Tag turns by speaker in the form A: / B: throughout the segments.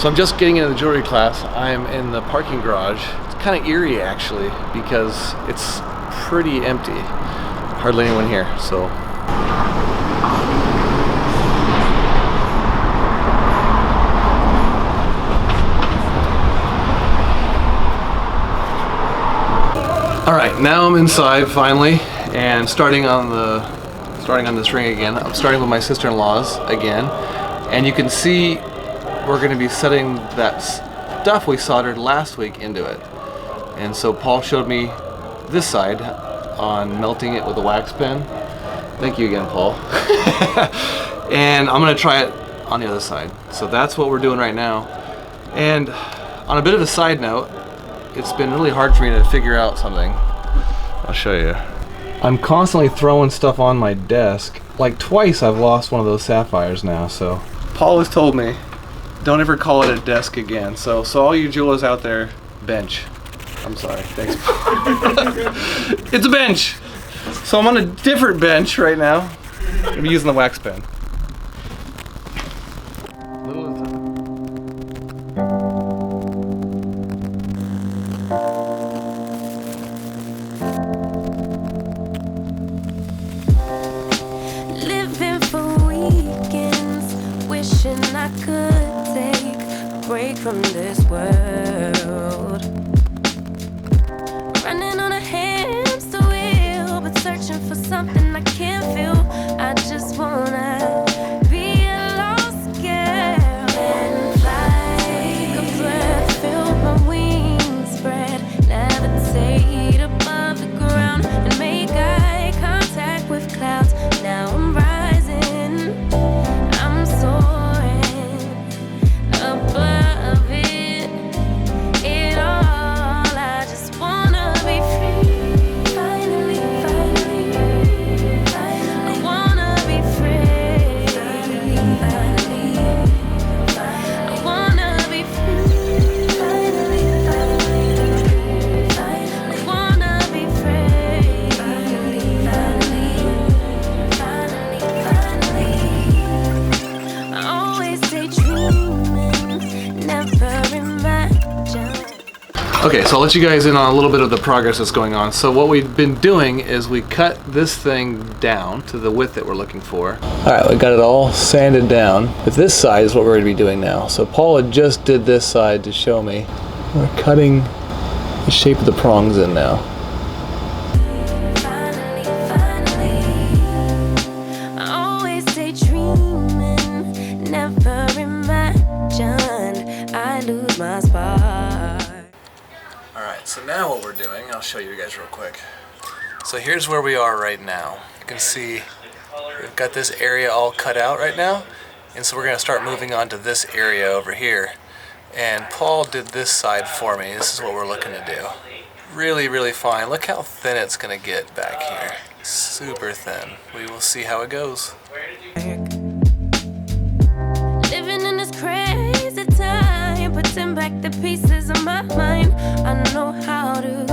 A: So I'm just getting into the jewelry class. I'm in the parking garage. It's kind of eerie actually because it's pretty empty. Hardly anyone here, so. All right, now I'm inside finally and starting on this ring again. I'm starting with my sister-in-law's again, and you can see we're going to be setting that stuff we soldered last week into it. And so Paul showed me this side on melting it with a wax pen. Thank you again, Paul. And I'm going to try it on the other side. So that's what we're doing right now. And on a bit of a side note, it's been really hard for me to figure out something. I'll show you. I'm constantly throwing stuff on my desk. Like twice I've lost one of those sapphires now, so. Paul has told me, don't ever call it a desk again. So all you jewelers out there, bench. I'm sorry, thanks. It's a bench. So I'm on a different bench right now. I'm using the wax pen.
B: Living for weekends, wishing I could take a break from this world. Running on a hamster wheel, but searching for something I can't feel. I just wanna be a lost girl and fly. Take a breath, feel my wings spread, levitate above the ground and make eye contact with clouds. Now I'm rising, I'm soaring above it all. I just wanna be free. Finally, I wanna be free. Finally, I wanna be free. Finally, I wanna be free. Finally, I always daydreaming, never imagine.
A: Okay, so I'll let you guys in on a little bit of the progress that's going on. So what we've been doing is we cut this thing down to the width that we're looking for. All right, we got it all sanded down. But this side is what we're going to be doing now. So Paul had just did this side to show me. We're cutting the shape of the prongs in now.
B: Finally, I always daydreaming, never imagined I lose my spark.
A: Alright, so now what we're doing, I'll show you guys real quick. So here's where we are right now. You can see we've got this area all cut out right now, and so we're going to start moving on to this area over here. And Paul did this side for me. This is what we're looking to do. Really, really fine. Look how thin it's going to get back here. Super thin. We will see how it goes.
B: Living in this crazy time, putting back the pieces of my mind. I know how to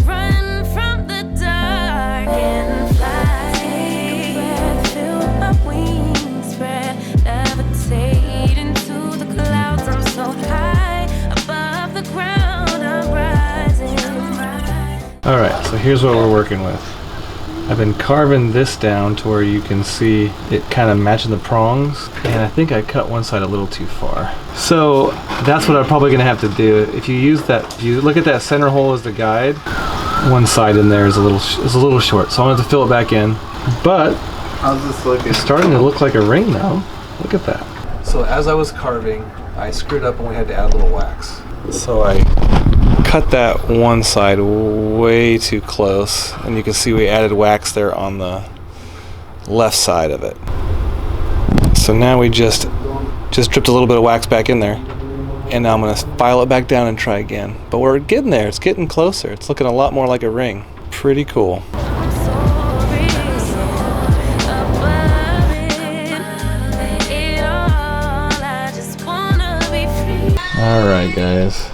B: run from the dark and fly. Take a breath, feel my wings spread, levitate into the clouds. I'm so high above the ground, I'm rising.
A: Alright, so here's what we're working with. I've been carving this down to where you can see it kind of matching the prongs, and I think I cut one side a little too far. So that's what I'm probably going to have to do. If you use that, if you look at that center hole as the guide, one side in there is a little short, so I'm going to have to fill it back in. But how's this looking? It's starting to look like a ring now. Look at that. So as I was carving, I screwed up and we had to add a little wax. So I cut that one side way too close, and you can see we added wax there on the left side of it. So now we just dripped a little bit of wax back in there, and now I'm going to file it back down and try again. But we're getting there. It's getting closer. It's looking a lot more like a ring. Pretty cool. Alright guys,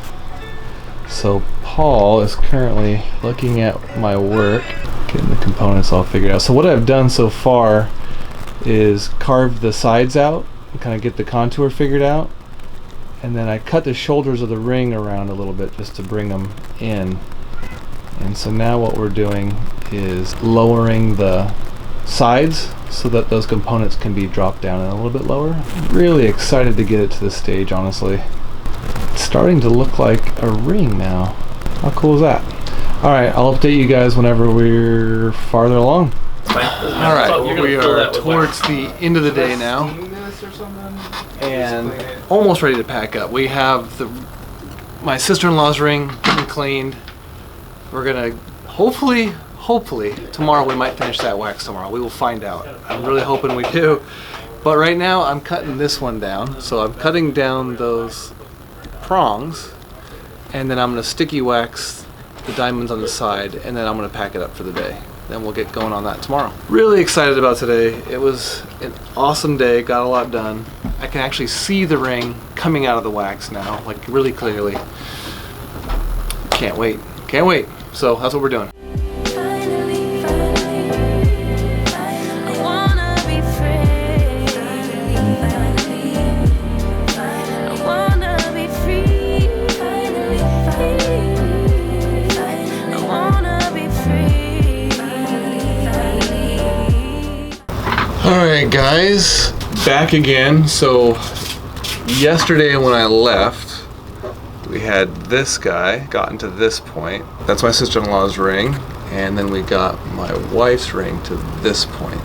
A: so Paul is currently looking at my work, getting the components all figured out. So what I've done so far is carve the sides out and kind of get the contour figured out. and then I cut the shoulders of the ring around a little bit just to bring them in. And so now what we're doing is lowering the sides so that those components can be dropped down and a little bit lower. Really excited to get it to this stage, honestly. It's starting to look like a ring now. How cool is that? All right, I'll update you guys whenever we're farther along. All right, we are towards the end of the day now and almost ready to pack up. We have my sister-in-law's ring getting cleaned. We're gonna hopefully tomorrow we might finish that wax tomorrow. We will find out. I'm really hoping we do. But right now I'm cutting this one down. So I'm cutting down those prongs and then I'm gonna sticky wax the diamonds on the side and then I'm gonna pack it up for the day. Then we'll get going on that tomorrow. Really excited about today. It was an awesome day, got a lot done. I can actually see the ring coming out of the wax now, like really clearly. Can't wait, can't wait. So that's what we're doing. Alright guys, back again. So yesterday when I left, we had this guy gotten to this point. That's my sister-in-law's ring. And then we got my wife's ring to this point.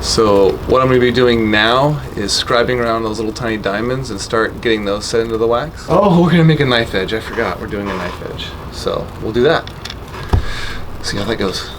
A: So what I'm going to be doing now is scribing around those little tiny diamonds and start getting those set into the wax. Oh, we're going to make a knife edge. I forgot we're doing a knife edge. So we'll do that. See how that goes.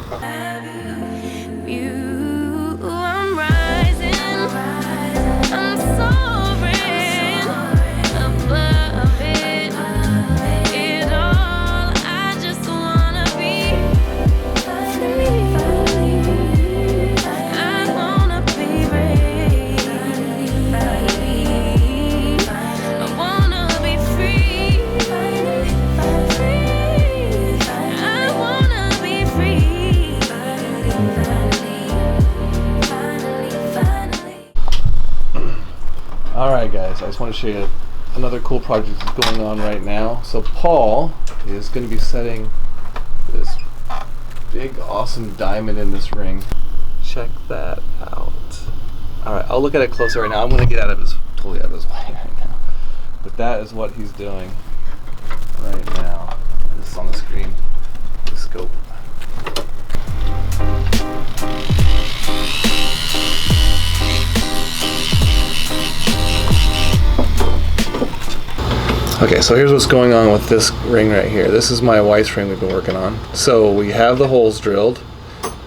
A: Alright guys, I just want to show you another cool project that's going on right now. So Paul is going to be setting this big awesome diamond in this ring. Check that out. Alright, I'll look at it closer right now. I'm going to get totally out of his way right now. But that is what he's doing right now. This is on the screen, the scope. Okay, so here's what's going on with this ring right here. This is my wife's ring we've been working on. So we have the holes drilled,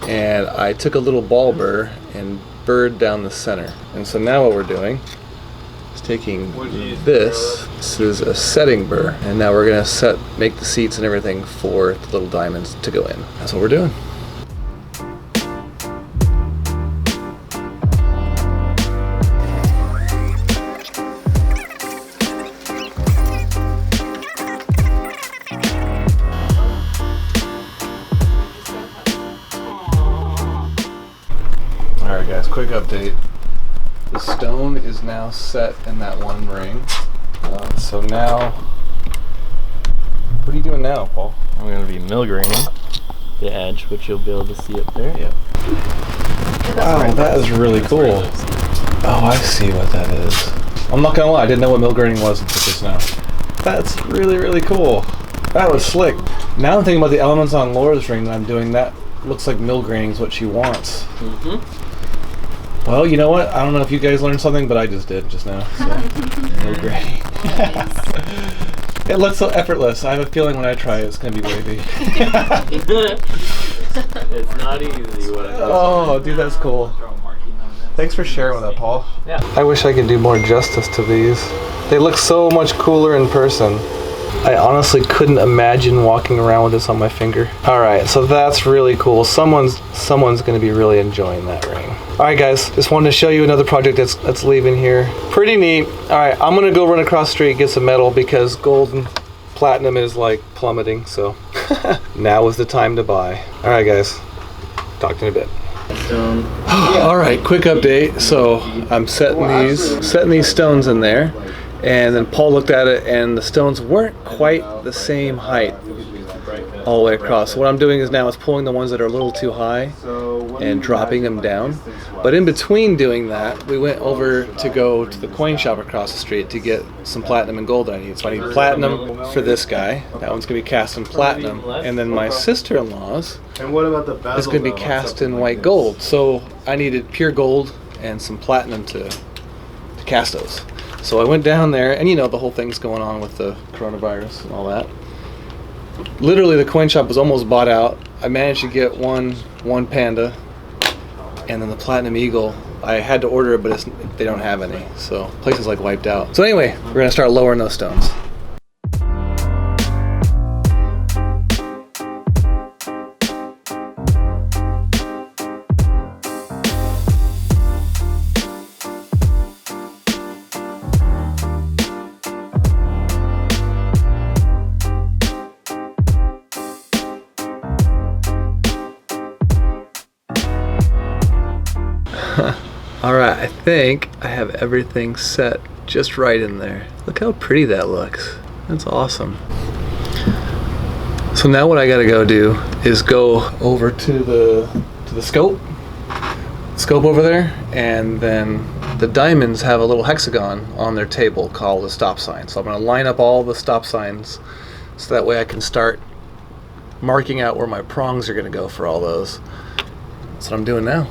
A: and I took a little ball burr and burred down the center. And so now what we're doing is taking this. This is a setting burr, and now we're gonna make the seats and everything for the little diamonds to go in. That's what we're doing. Alright guys, quick update. The stone is now set in that one ring. So now, what are you doing now, Paul?
C: I'm going to be milgraining the edge, which you'll be able to see up there.
A: Yep. Wow, that is really cool. Oh, I see what that is. I'm not gonna lie, I didn't know what milgraining was until just now. That's really, really cool. That was slick. Now I'm thinking about the elements on Laura's ring that I'm doing. That looks like milgraining is what she wants. Well, you know what? I don't know if you guys learned something, but I just did just now. So, milgraining. It looks so effortless. I have a feeling when I try it, it's gonna be wavy.
C: It's not easy.
A: Oh, dude, that's cool. Thanks for sharing with that, Paul.
C: Yeah.
A: I wish I could do more justice to these. They look so much cooler in person. I honestly couldn't imagine walking around with this on my finger. Alright, so that's really cool. Someone's going to be really enjoying that ring. Alright guys, just wanted to show you another project that's leaving here. Pretty neat. Alright, I'm going to go run across the street and get some metal because gold and platinum is like plummeting, so now is the time to buy. Alright guys, talk to you in a bit. Alright, quick update. So I'm setting these stones in there. And then Paul looked at it, and the stones weren't quite the same height all the way across. So what I'm doing is now is pulling the ones that are a little too high and dropping them down. But in between doing that, we went over to go to the coin shop across the street to get some platinum and gold that I need. So I need platinum for this guy. That one's going to be cast in platinum. And then my sister-in-law's is going to be cast in white gold. So I needed pure gold and some platinum to cast those. So I went down there, and you know the whole thing's going on with the coronavirus and all that. Literally, the coin shop was almost bought out. I managed to get one panda, and then the platinum eagle. I had to order it, but they don't have any. So the place is like wiped out. So anyway, we're gonna start lowering those stones. Alright, I think I have everything set just right in there. Look how pretty that looks. That's awesome. So now what I gotta go do is go over to the scope over there, and then the diamonds have a little hexagon on their table called a stop sign. So I'm gonna line up all the stop signs so that way I can start marking out where my prongs are gonna go for all those. That's what I'm doing now.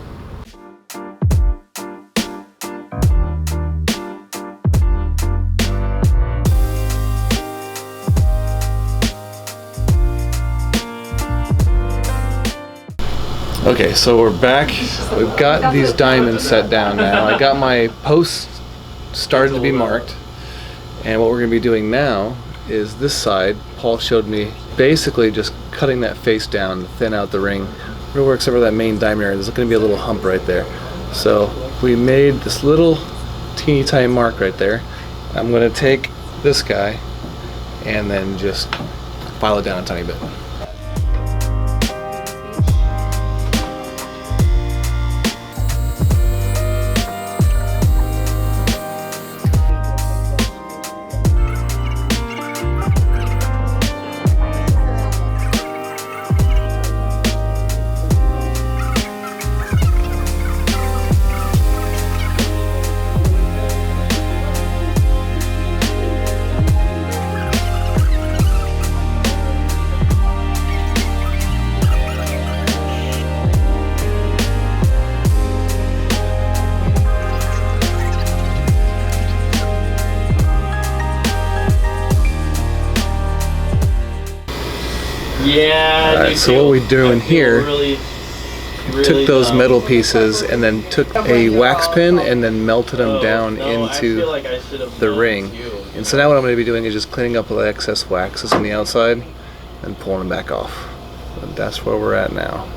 A: Okay, so we're back. We've got these diamonds set down now. I got my posts started to be marked, and what we're going to be doing now is this side. Paul showed me basically just cutting that face down to thin out the ring. Everywhere except for that main diamond area, there's going to be a little hump right there. So we made this little teeny tiny mark right there. I'm going to take this guy and then just file it down a tiny bit.
C: Yeah.
A: Alright, so what we're doing here, took those metal pieces and then took a wax pen and then melted them down into the ring. And so now what I'm going to be doing is just cleaning up all the excess waxes on the outside and pulling them back off. And that's where we're at now.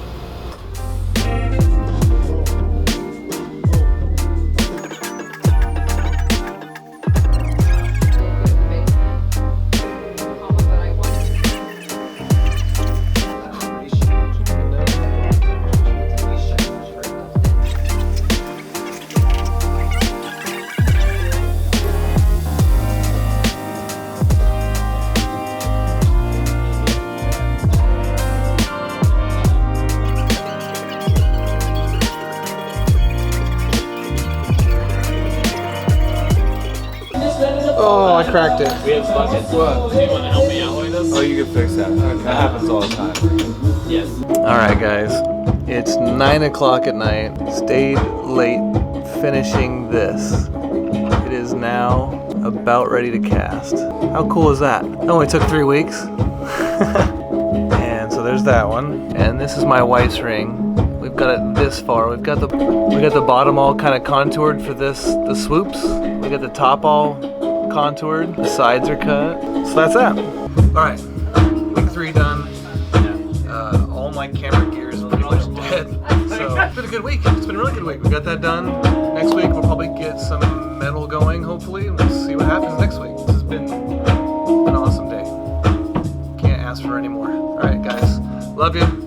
A: Oh, I cracked it.
C: We have buckets. What? Do you want to help me out with this?
A: Oh, you can fix that. Okay. That happens all the time.
C: Yes.
A: Alright guys, it's 9 o'clock at night. Stayed late finishing this. It is now about ready to cast. How cool is that? It only took 3 weeks. And so there's that one. And this is my wife's ring. We've got it this far. We got the bottom all kind of contoured for the swoops. We got the top all contoured. The sides are cut. So that's that. Alright, week 3 done. All my camera gear is pretty much dead. So it's been a good week. It's been a really good week. We got that done. Next week we'll probably get some metal going, hopefully, and we'll see what happens next week. This has been an awesome day. Can't ask for any more. Alright guys, love you.